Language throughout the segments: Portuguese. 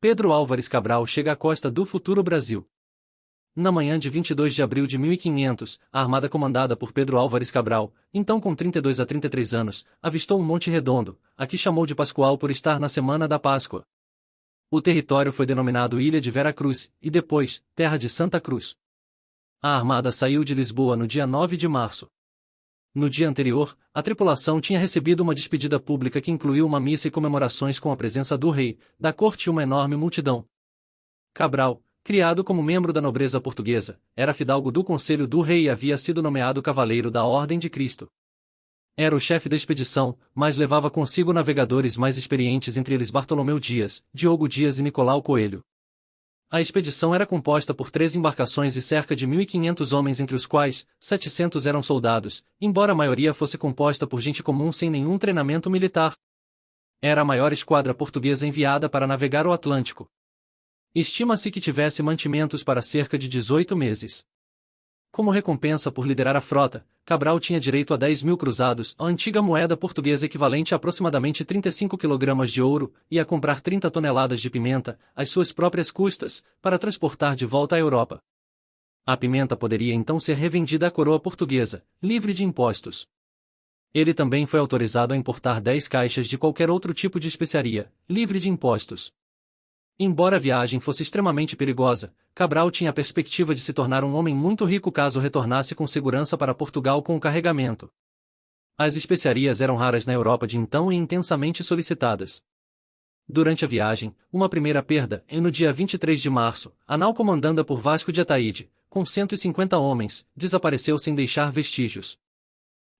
Pedro Álvares Cabral chega à costa do futuro Brasil. Na manhã de 22 de abril de 1500, a armada comandada por Pedro Álvares Cabral, então com 32 a 33 anos, avistou um Monte Redondo, a que chamou de Pascoal por estar na semana da Páscoa. O território foi denominado Ilha de Vera Cruz, e depois, Terra de Santa Cruz. A armada saiu de Lisboa no dia 9 de março. No dia anterior, a tripulação tinha recebido uma despedida pública que incluiu uma missa e comemorações com a presença do rei, da corte e uma enorme multidão. Cabral, criado como membro da nobreza portuguesa, era fidalgo do conselho do rei e havia sido nomeado cavaleiro da Ordem de Cristo. Era o chefe da expedição, mas levava consigo navegadores mais experientes, entre eles Bartolomeu Dias, Diogo Dias e Nicolau Coelho. A expedição era composta por 3 embarcações e cerca de 1.500 homens, entre os quais 700 eram soldados, embora a maioria fosse composta por gente comum sem nenhum treinamento militar. Era a maior esquadra portuguesa enviada para navegar o Atlântico. Estima-se que tivesse mantimentos para cerca de 18 meses. Como recompensa por liderar a frota, Cabral tinha direito a 10.000 cruzados, a antiga moeda portuguesa equivalente a aproximadamente 35 kg de ouro, e a comprar 30 toneladas de pimenta, às suas próprias custas, para transportar de volta à Europa. A pimenta poderia então ser revendida à coroa portuguesa, livre de impostos. Ele também foi autorizado a importar 10 caixas de qualquer outro tipo de especiaria, livre de impostos. Embora a viagem fosse extremamente perigosa, Cabral tinha a perspectiva de se tornar um homem muito rico caso retornasse com segurança para Portugal com o carregamento. As especiarias eram raras na Europa de então e intensamente solicitadas. Durante a viagem, uma primeira perda, e no dia 23 de março, a nau comandada por Vasco de Ataíde, com 150 homens, desapareceu sem deixar vestígios.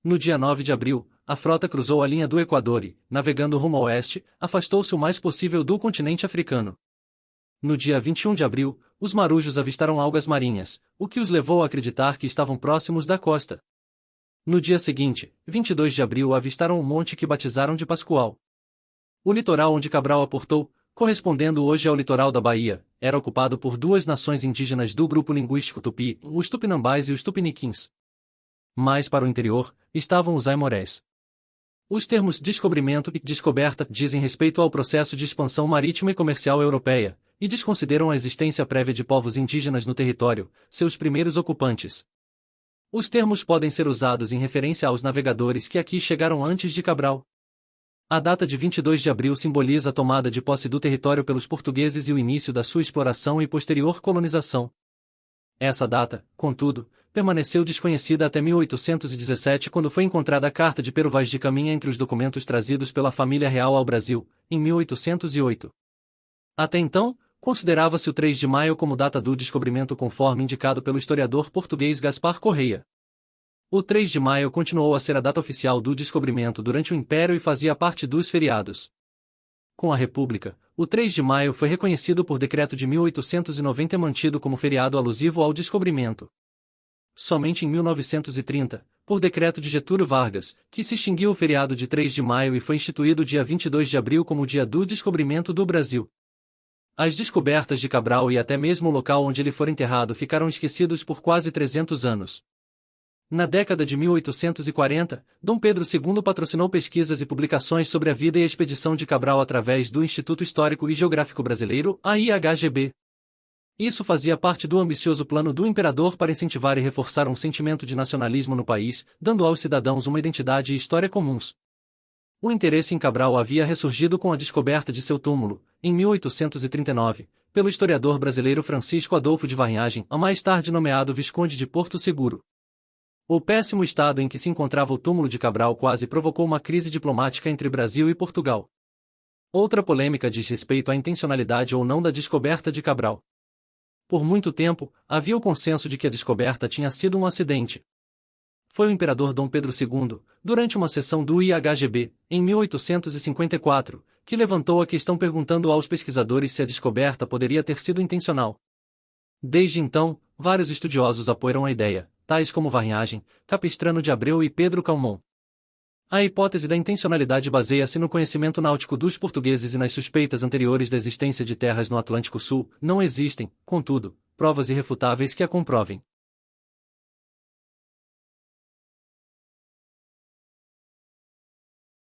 No dia 9 de abril, a frota cruzou a linha do Equador e, navegando rumo ao oeste, afastou-se o mais possível do continente africano. No dia 21 de abril, os marujos avistaram algas marinhas, o que os levou a acreditar que estavam próximos da costa. No dia seguinte, 22 de abril, avistaram um monte que batizaram de Pascoal. O litoral onde Cabral aportou, correspondendo hoje ao litoral da Bahia, era ocupado por 2 nações indígenas do grupo linguístico Tupi, os Tupinambás e os Tupiniquins. Mais para o interior, estavam os Aimorés. Os termos descobrimento e descoberta dizem respeito ao processo de expansão marítima e comercial europeia, e desconsideram a existência prévia de povos indígenas no território, seus primeiros ocupantes. Os termos podem ser usados em referência aos navegadores que aqui chegaram antes de Cabral. A data de 22 de abril simboliza a tomada de posse do território pelos portugueses e o início da sua exploração e posterior colonização. Essa data, contudo, permaneceu desconhecida até 1817, quando foi encontrada a Carta de Pero Vaz de Caminha entre os documentos trazidos pela família real ao Brasil, em 1808. Até então, considerava-se o 3 de maio como data do descobrimento, conforme indicado pelo historiador português Gaspar Correia. O 3 de maio continuou a ser a data oficial do descobrimento durante o Império e fazia parte dos feriados. Com a República, o 3 de maio foi reconhecido por decreto de 1890 e mantido como feriado alusivo ao descobrimento. Somente em 1930, por decreto de Getúlio Vargas, que se extinguiu o feriado de 3 de maio e foi instituído o dia 22 de abril como o dia do descobrimento do Brasil. As descobertas de Cabral e até mesmo o local onde ele foi enterrado ficaram esquecidos por quase 300 anos. Na década de 1840, Dom Pedro II patrocinou pesquisas e publicações sobre a vida e a expedição de Cabral através do Instituto Histórico e Geográfico Brasileiro, AIHGB. Isso fazia parte do ambicioso plano do imperador para incentivar e reforçar um sentimento de nacionalismo no país, dando aos cidadãos uma identidade e história comuns. O interesse em Cabral havia ressurgido com a descoberta de seu túmulo, em 1839, pelo historiador brasileiro Francisco Adolfo de Varnhagen, a mais tarde nomeado Visconde de Porto Seguro. O péssimo estado em que se encontrava o túmulo de Cabral quase provocou uma crise diplomática entre Brasil e Portugal. Outra polêmica diz respeito à intencionalidade ou não da descoberta de Cabral. Por muito tempo, havia o consenso de que a descoberta tinha sido um acidente. Foi o imperador Dom Pedro II, durante uma sessão do IHGB, em 1854, que levantou a questão perguntando aos pesquisadores se a descoberta poderia ter sido intencional. Desde então, vários estudiosos apoiam a ideia, tais como Varnhagen, Capistrano de Abreu e Pedro Calmon. A hipótese da intencionalidade baseia-se no conhecimento náutico dos portugueses e nas suspeitas anteriores da existência de terras no Atlântico Sul. Não existem, contudo, provas irrefutáveis que a comprovem.